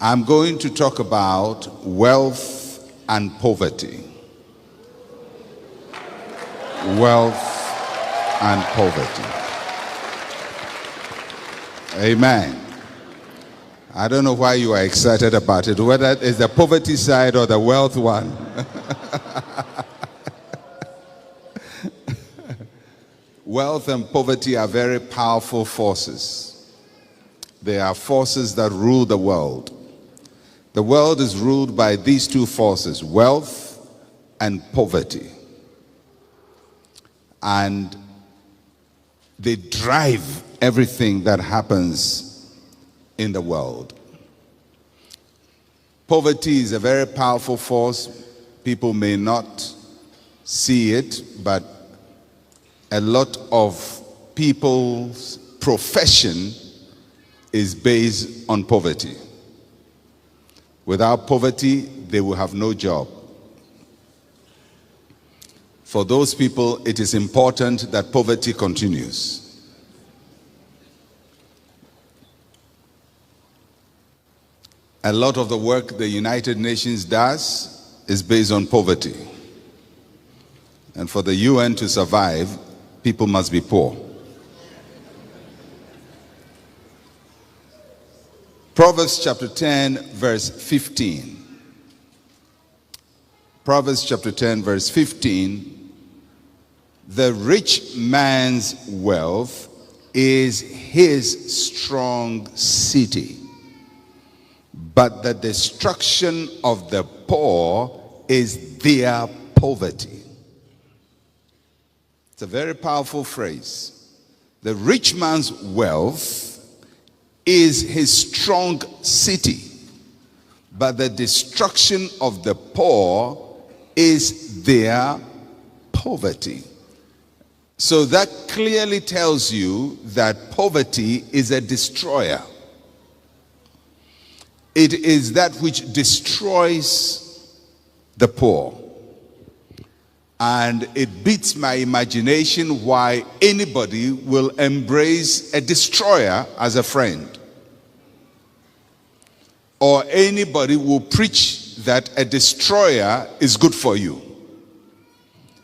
I'm going to talk about wealth and poverty. Wealth and poverty. Amen. I don't know why you are excited about it, whether it's the poverty side or the wealth one. Wealth and poverty are very powerful forces. They are forces that rule the world. The world is ruled by these two forces, wealth and poverty. And they drive everything that happens in the world. Poverty is a very powerful force. People may not see it, but a lot of people's profession is based on poverty. Without poverty, they will have no job. For those people, it is important that poverty continues. A lot of the work the United Nations does is based on poverty. And for the UN to survive, people must be poor. Proverbs chapter 10, verse 15. Proverbs chapter 10, verse 15. The rich man's wealth is his strong city, but the destruction of the poor is their poverty. It's a very powerful phrase. The rich man's wealth is his strong city, but the destruction of the poor is their poverty. So that clearly tells you that poverty is a destroyer. It is that which destroys the poor. And it beats my imagination why anybody will embrace a destroyer as a friend. Or anybody will preach that a destroyer is good for you.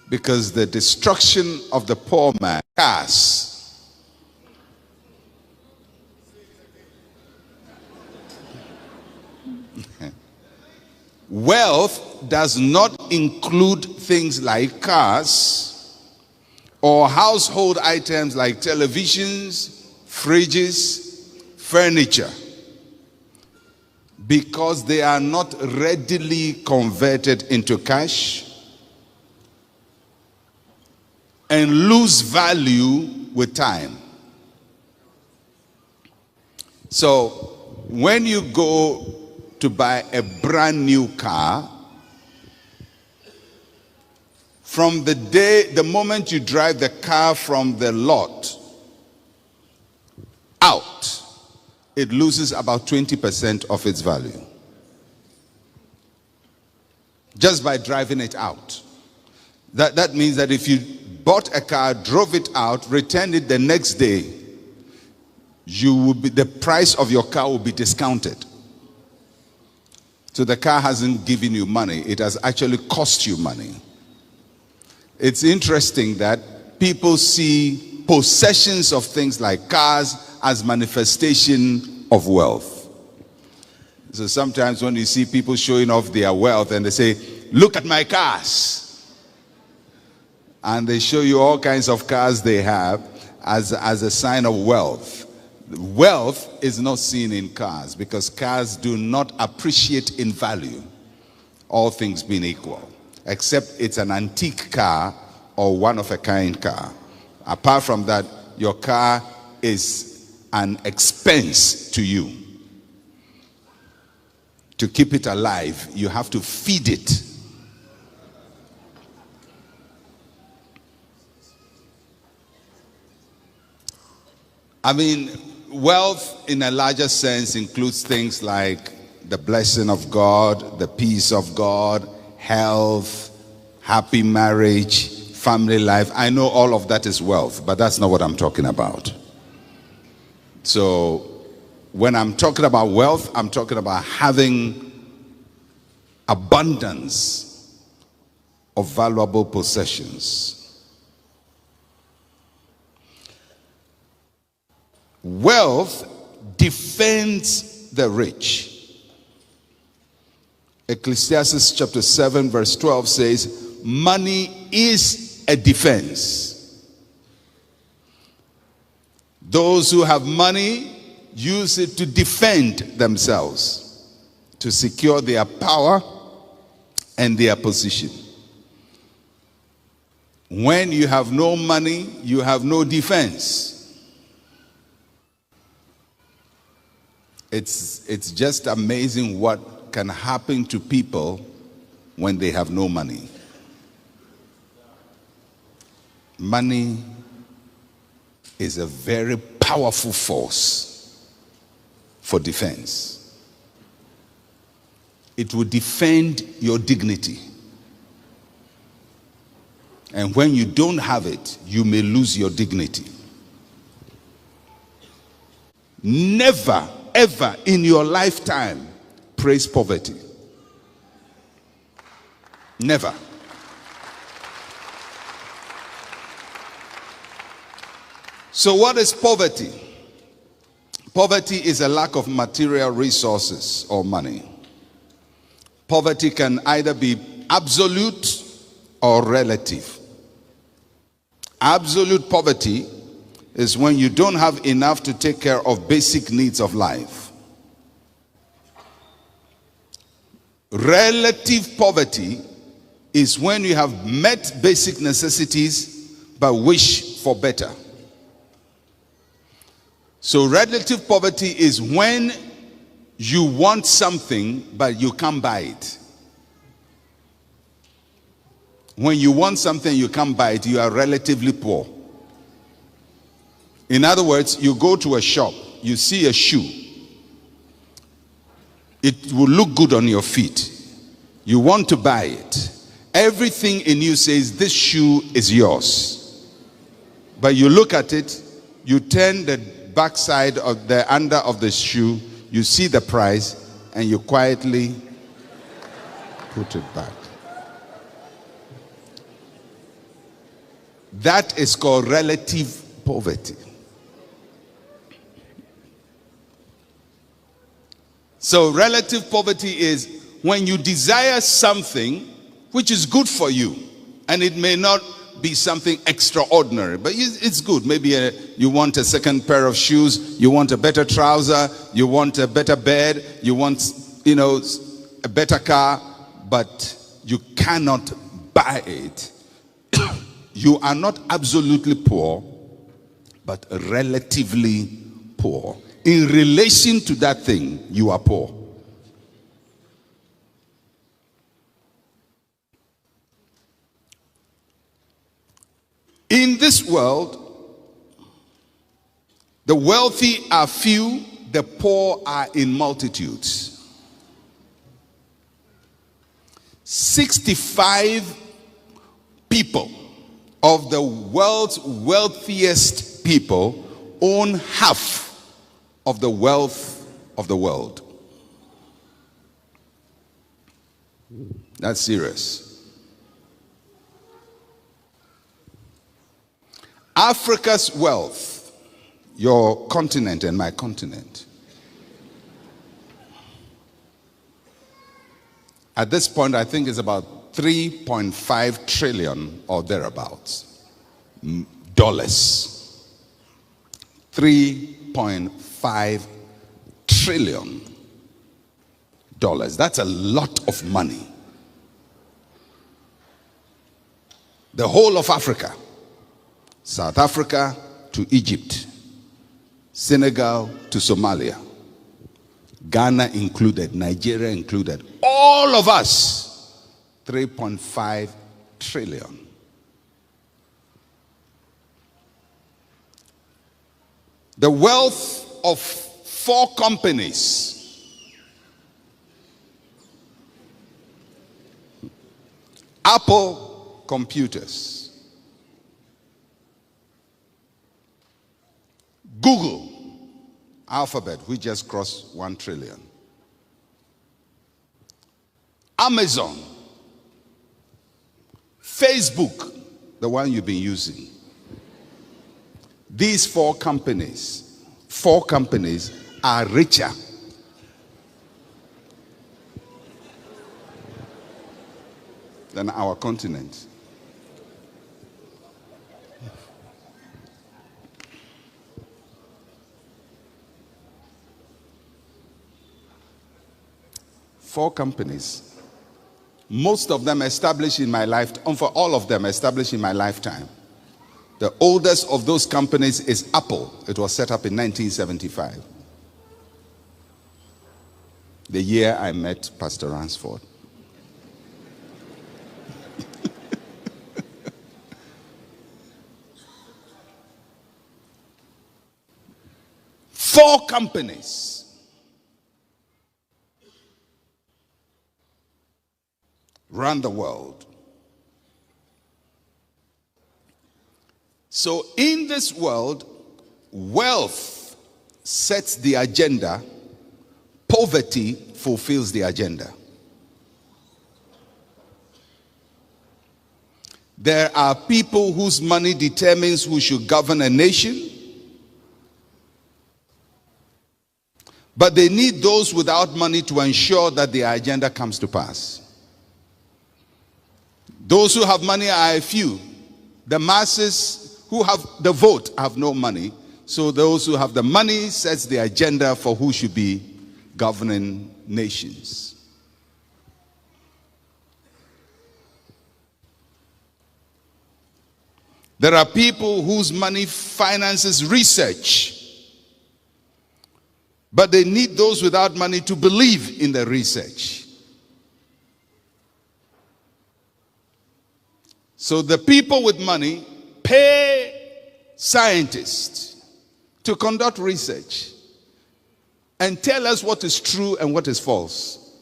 Because the destruction of the poor man, cars. Wealth does not include things like cars or household items like televisions, fridges, furniture, because they are not readily converted into cash and lose value with time. So when you go to buy a brand new car, from the moment you drive the car from the lot out, it loses about 20% of its value. Just by driving it out. That means that if you bought a car, drove it out, returned it the next day, the price of your car will be discounted. So the car hasn't given you money, it has actually cost you money. It's interesting that people see possessions of things like cars as manifestation of wealth. So sometimes when you see people showing off their wealth and they say, look at my cars. And they show you all kinds of cars they have as a sign of wealth. Wealth is not seen in cars because cars do not appreciate in value, all things being equal, except it's an antique car or one-of-a-kind car. Apart from that, your car is an expense to you. To keep it alive, you have to feed it. I mean, wealth in a larger sense includes things like the blessing of God, the peace of God, health, happy marriage, family life. I know all of that is wealth, but that's not what I'm talking about. So When I'm talking about wealth, I'm talking about having abundance of valuable possessions. Wealth defends the rich. Ecclesiastes chapter 7 verse 12 says, money is a defense. Those who have money use it to defend themselves, to secure their power and their position. When you have no money, you have no defense. It's just amazing what can happen to people when they have no money. Money is a very powerful force for defense. It will defend your dignity. And when you don't have it, you may lose your dignity. Never, ever in your lifetime praise poverty. Never. So what is poverty? Poverty is a lack of material resources or money. Poverty can either be absolute or relative. Absolute poverty is when you don't have enough to take care of basic needs of life. Relative poverty is when you have met basic necessities but wish for better. So relative poverty is when you want something but you can't buy it. When you want something you can't buy it, you are relatively poor. In other words, you go to a shop, you see a shoe. It will look good on your feet. You want to buy it. Everything in you says this shoe is yours. But you look at it, you turn the backside of the under of the shoe, you see the price, and you quietly put it back. That is called relative poverty. So relative poverty is when you desire something which is good for you, and it may not be something extraordinary, but it's good. Maybe you want a second pair of shoes, you want a better trouser, you want a better bed, you want, a better car, but you cannot buy it. You are not absolutely poor, but relatively poor. In relation to that thing, you are poor. In this world, the wealthy are few, the poor are in multitudes. 65 people of the world's wealthiest people own half of the wealth of the world. That's serious. Africa's wealth, your continent and my continent, at this point I think it's about 3.5 trillion or thereabouts dollars. 3.5 trillion dollars. That's a lot of money. The whole of Africa, South Africa to Egypt, Senegal to Somalia, Ghana included, Nigeria included, all of us, 3.5 trillion. The wealth of 4 companies, Apple Computers, Google, Alphabet, we just crossed 1 trillion. Amazon, Facebook, the one you've been using. These four companies are richer than our continent. Four companies. Most of them established in my lifetime, and for all of them established in my lifetime. The oldest of those companies is Apple. It was set up in 1975. The year I met Pastor Ransford. Four companies. Run the world. So in this world, wealth sets the agenda, poverty fulfills the agenda. There are people whose money determines who should govern a nation, but they need those without money to ensure that their agenda comes to pass. Those who have money are a few. The masses who have the vote have no money. So those who have the money sets the agenda for who should be governing nations. There are people whose money finances research, but they need those without money to believe in the research. So the people with money pay scientists to conduct research and tell us what is true and what is false.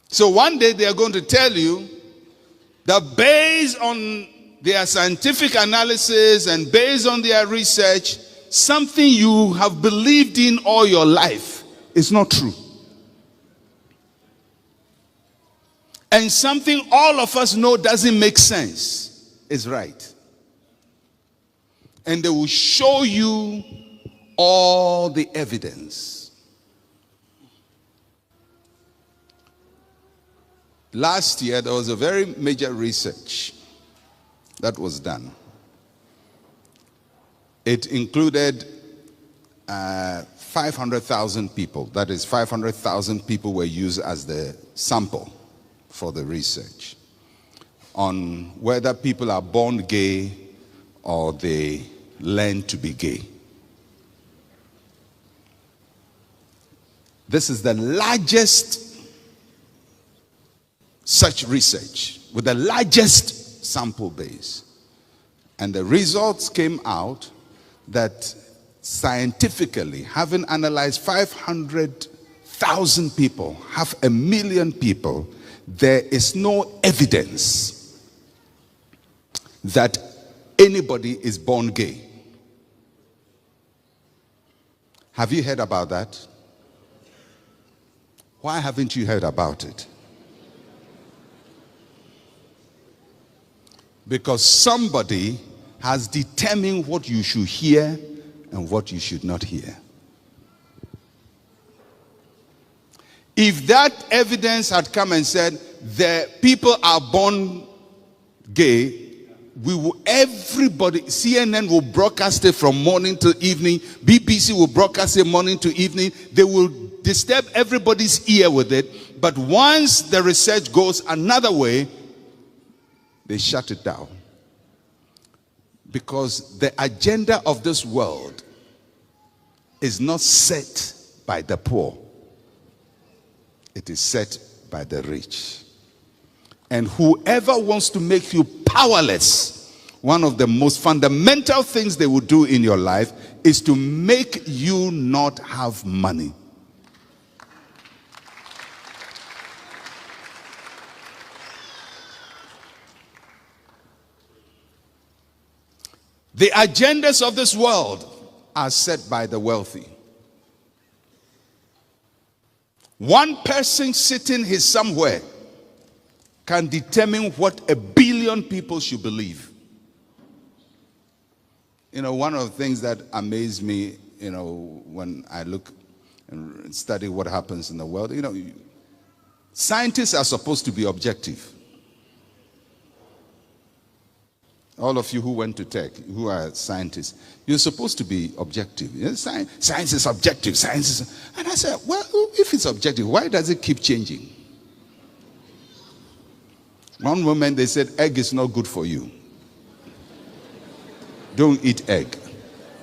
So one day they are going to tell you that based on their scientific analysis and based on their research, something you have believed in all your life is not true. And something all of us know doesn't make sense is right. And they will show you all the evidence. Last year, there was a very major research that was done. It included 500,000 people. That is, 500,000 people were used as the sample for the research on whether people are born gay or they learn to be gay. This is the largest such research with the largest sample base. And the results came out that scientifically, having analyzed 500,000 people, 500,000 people, there is no evidence that anybody is born gay. Have you heard about that? Why haven't you heard about it? Because somebody has determined what you should hear and what you should not hear. If that evidence had come and said the people are born gay, everybody, CNN will broadcast it from morning to evening, BBC will broadcast it morning to evening, they will disturb everybody's ear with it, but once the research goes another way, they shut it down. Because the agenda of this world is not set by the poor. It is set by the rich. And whoever wants to make you powerless, one of the most fundamental things they will do in your life is to make you not have money. The agendas of this world are set by the wealthy. One person sitting here somewhere can determine what 1 billion people should believe. You know, one of the things that amazed me, you know, when I look and study what happens in the world, you know, scientists are supposed to be objective. All of you who went to tech, who are scientists, you're supposed to be objective. You know, science is objective. Science is... And I said, well, if it's objective, why does it keep changing? One moment they said, egg is not good for you. Don't eat egg.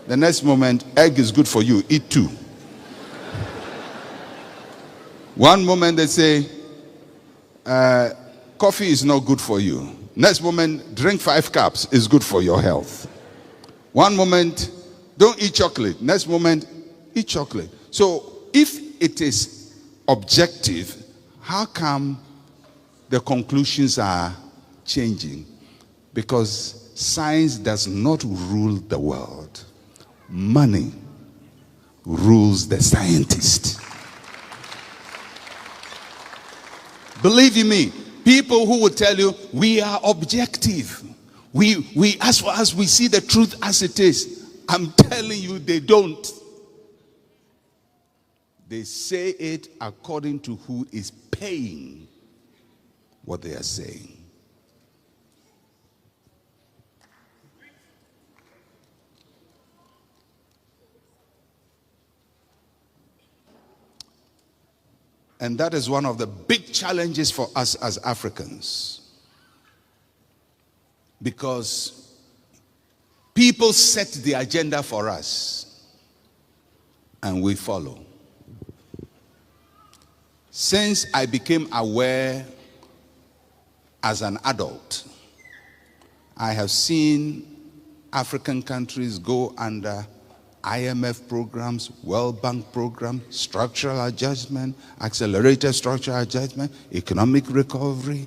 The next moment, egg is good for you. Eat 2. One moment they say, coffee is not good for you. Next moment, drink 5 cups is good for your health. One moment, don't eat chocolate. Next moment, eat chocolate. So if it is objective, how come the conclusions are changing? Because science does not rule the world. Money rules the scientist. Believe you me, people who will tell you, we are objective. We as far as we see the truth as it is. I'm telling you, they don't. They say it according to who is paying what they are saying. And that is one of the big challenges for us as Africans. Because people set the agenda for us and we follow. Since I became aware as an adult, I have seen African countries go under IMF programs, World Bank program, structural adjustment, accelerated structural adjustment, economic recovery,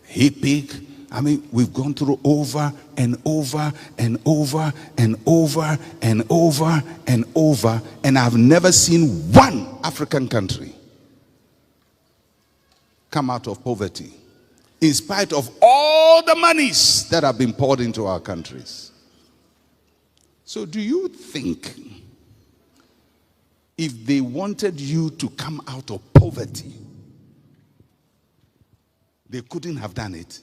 HIPIC. I mean, we've gone through over and over and over and over and over and over, and I've never seen one African country come out of poverty, in spite of all the monies that have been poured into our countries. So do you think if they wanted you to come out of poverty, they couldn't have done it?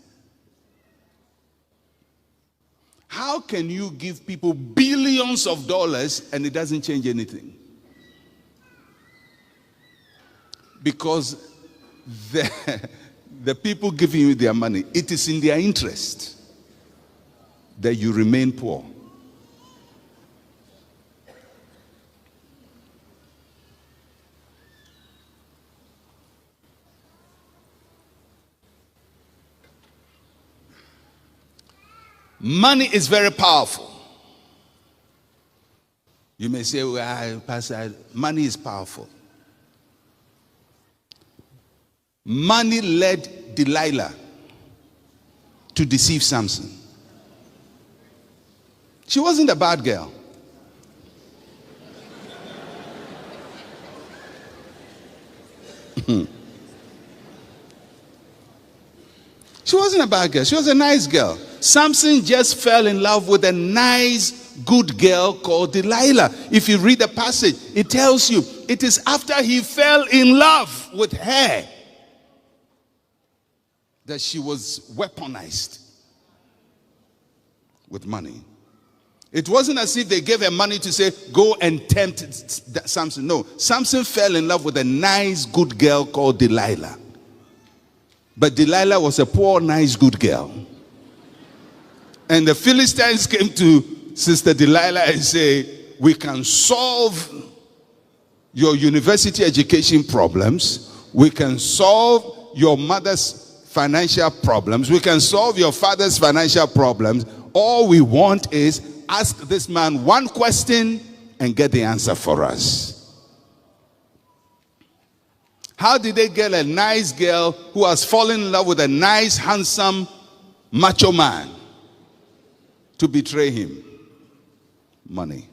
How can you give people billions of dollars and it doesn't change anything? Because the people giving you their money, it is in their interest that you remain poor. Money is very powerful. You may say, well, Pastor, money is powerful. Money led Delilah to deceive Samson. She wasn't a bad girl. She wasn't a bad girl. She was a nice girl. Samson just fell in love with a nice, good girl called Delilah. If you read the passage, it tells you it is after he fell in love with her that she was weaponized with money. It wasn't as if they gave her money to say, go and tempt Samson. No, Samson fell in love with a nice, good girl called Delilah. But Delilah was a poor, nice, good girl. And the Philistines came to Sister Delilah and say, we can solve your university education problems. We can solve your mother's financial problems. We can solve your father's financial problems. All we want is ask this man one question and get the answer for us. How did they get a nice girl who has fallen in love with a nice, handsome, macho man to betray him? money.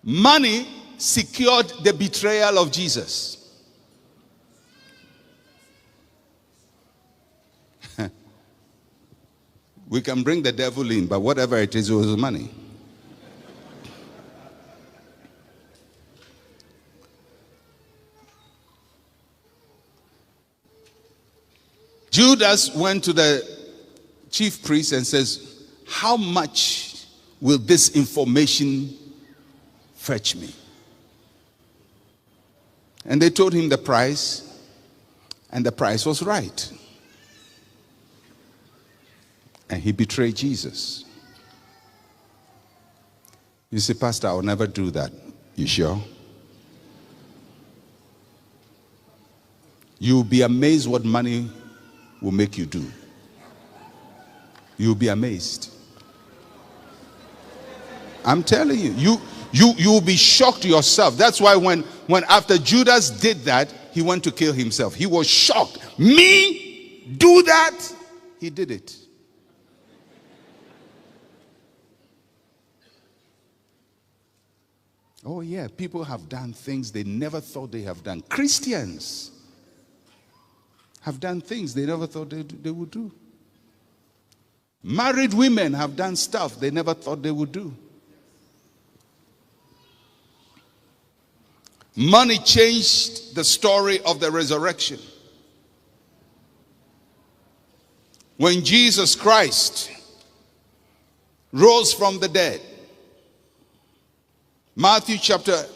Money secured the betrayal of Jesus. We can bring the devil in, but whatever it is, it was money. Judas went to the chief priest and says, how much will this information fetch me? And they told him the price, and the price was right. And he betrayed Jesus. You say, Pastor, I'll never do that. You sure? You'll be amazed what money will make you do. You'll be amazed. I'm telling you, you'll be shocked yourself. That's why when after Judas did that, he went to kill himself. He was shocked. Me? Do that? He did it. Oh yeah, people have done things they never thought they have done. Christians have done things they never thought they would do. Married women have done stuff they never thought they would do. Money changed the story of the resurrection. When Jesus Christ rose from the dead, Matthew chapter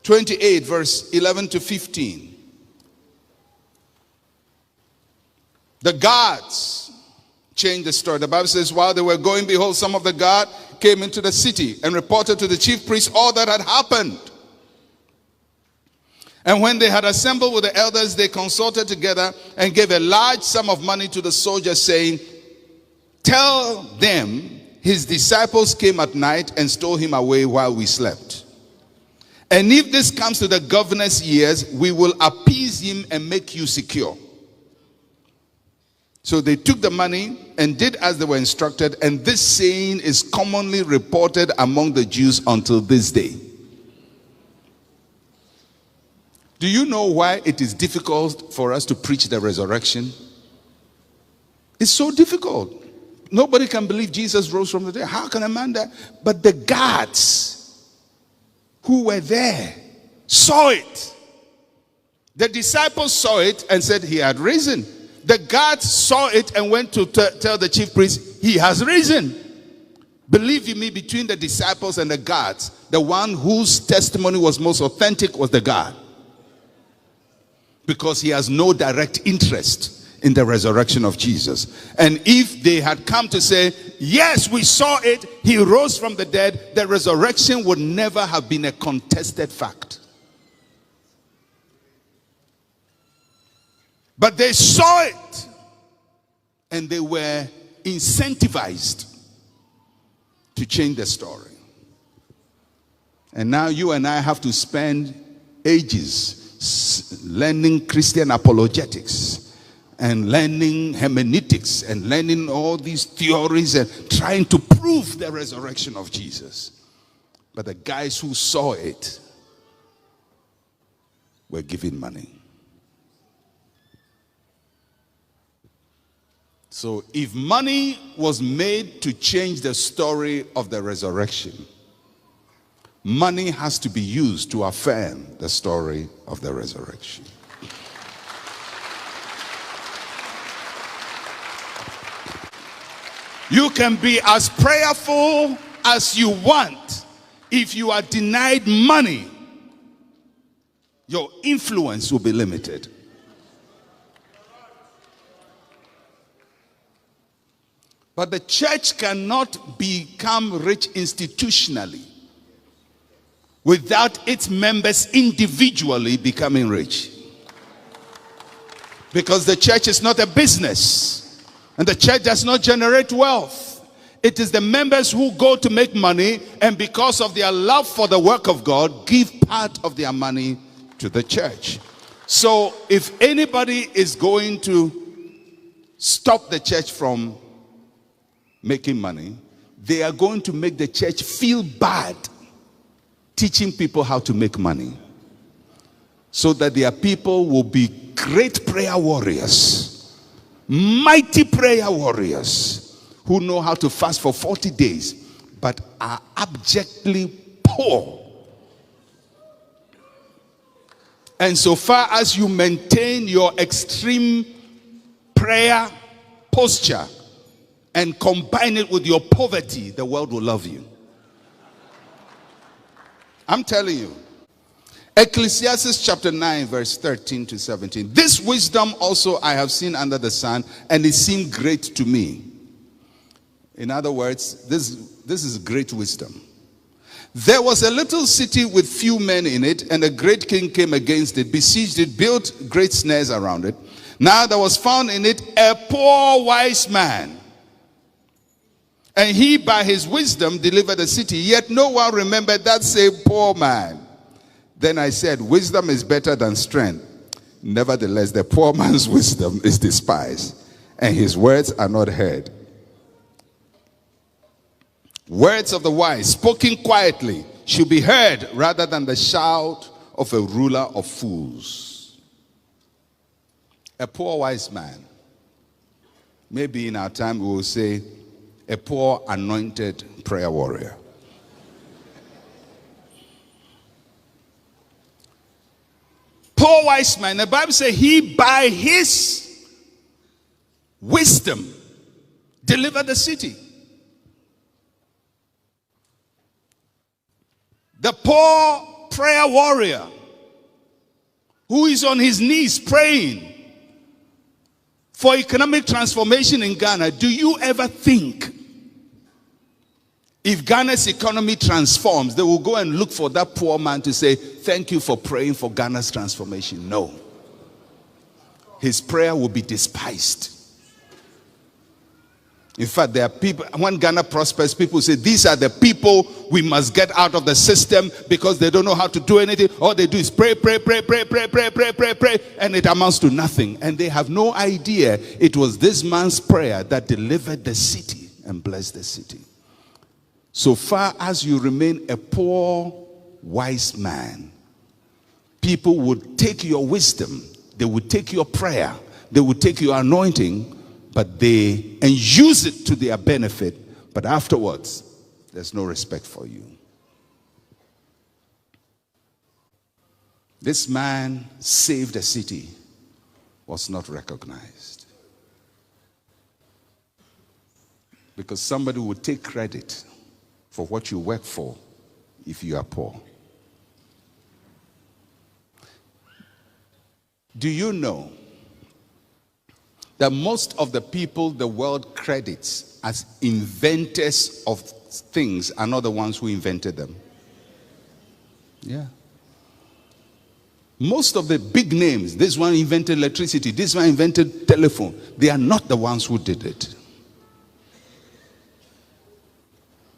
28, verse 11 to 15. The guards changed the story. The Bible says, while they were going, behold, some of the guard came into the city and reported to the chief priests all that had happened. And when they had assembled with the elders, they consulted together and gave a large sum of money to the soldiers, saying, tell them his disciples came at night and stole him away while we slept. And if this comes to the governor's ears, we will appease him and make you secure. So they took the money and did as they were instructed, and this saying is commonly reported among the Jews until this day. Do you know why it is difficult for us to preach the resurrection? It's so difficult. Nobody can believe Jesus rose from the dead. How can a man die? But the guards who were there saw it. The disciples saw it and said he had risen. The guards saw it and went to tell the chief priest, he has risen. Believe you me, between the disciples and the guards, the one whose testimony was most authentic was the guard. Because he has no direct interest in the resurrection of Jesus. And if they had come to say, yes, we saw it, he rose from the dead, the resurrection would never have been a contested fact. But they saw it, and they were incentivized to change the story. And now you and I have to spend ages learning Christian apologetics and learning hermeneutics and learning all these theories and trying to prove the resurrection of Jesus. But the guys who saw it were given money. So if money was made to change the story of the resurrection, money has to be used to affirm the story of the resurrection. You can be as prayerful as you want. If you are denied money, your influence will be limited. But the church cannot become rich institutionally without its members individually becoming rich. Because the church is not a business, and the church does not generate wealth. It is the members who go to make money, and because of their love for the work of God, give part of their money to the church. So if anybody is going to stop the church from making money. They are going to make the church feel bad teaching people how to make money, so that their people will be great prayer warriors, mighty prayer warriors, who know how to fast for 40 days, but are abjectly poor. And so far as you maintain your extreme prayer posture and combine it with your poverty, the world will love you. I'm telling you. Ecclesiastes chapter 9 verse 13 to 17. This wisdom also I have seen under the sun, and it seemed great to me. In other words, this is great wisdom. There was a little city with few men in it, and a great king came against it, besieged it, built great snares around it. Now there was found in it a poor wise man, and he by his wisdom delivered the city, yet no one remembered that same poor man. Then I said, wisdom is better than strength. Nevertheless, the poor man's wisdom is despised, and his words are not heard. Words of the wise, spoken quietly, should be heard rather than the shout of a ruler of fools. A poor wise man. Maybe in our time we will say, a poor anointed prayer warrior. Poor wise man, the Bible says he by his wisdom delivered the city. The poor prayer warrior who is on his knees praying for economic transformation in Ghana. Do you ever think if Ghana's economy transforms, they will go and look for that poor man to say, thank you for praying for Ghana's transformation? No. His prayer will be despised. In fact, there are people, when Ghana prospers, people say, these are the people we must get out of the system because they don't know how to do anything. All they do is pray, pray, pray, pray, pray, pray, pray, pray, pray, and it amounts to nothing. And they have no idea it was this man's prayer that delivered the city and blessed the city. So far as you remain a poor, wise man, people would take your wisdom, they would take your prayer, they would take your anointing, and use it to their benefit, but afterwards, there's no respect for you. This man saved a city, was not recognized. Because somebody would take credit for what you work for if you are poor. Do you know that most of the people the world credits as inventors of things are not the ones who invented them? Yeah. Most of the big names, this one invented electricity, this one invented telephone, they are not the ones who did it.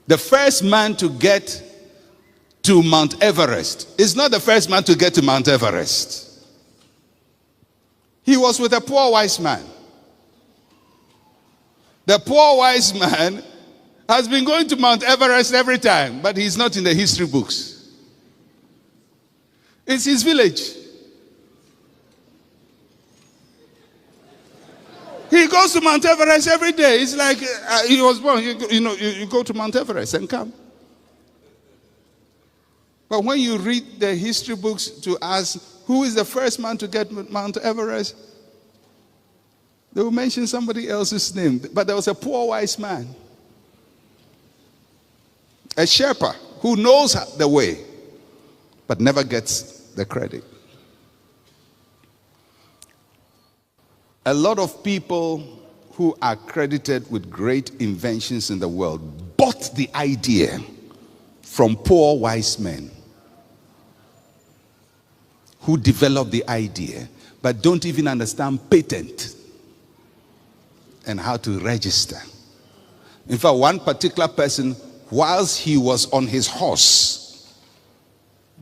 The first man to get to Mount Everest is not the first man to get to Mount Everest. He was with a poor wise man. The poor wise man has been going to Mount Everest every time, but he's not in the history books. It's his village. He goes to Mount Everest every day. It's like he was born. You go to Mount Everest and come. But when you read the history books to ask who is the first man to get Mount Everest, they will mention somebody else's name. But there was a poor wise man, a shepherd who knows the way, but never gets the credit. A lot of people who are credited with great inventions in the world bought the idea from poor wise men who developed the idea but don't even understand patent and how to register. In fact, one particular person, whilst he was on his horse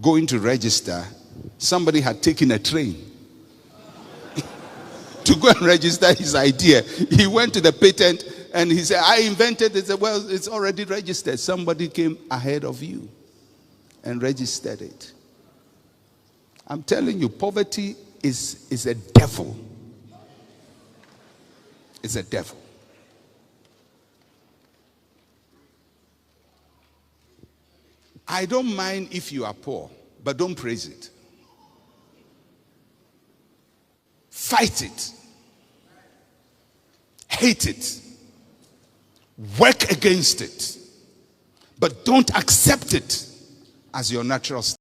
going to register, somebody had taken a train to go and register his idea. He went to the patent and he said, I invented it. He said, well, it's already registered. Somebody came ahead of you and registered it. I'm telling you, poverty is a devil. It's a devil. I don't mind if you are poor, but don't praise it. Fight it. Hate it. Work against it. But don't accept it as your natural state.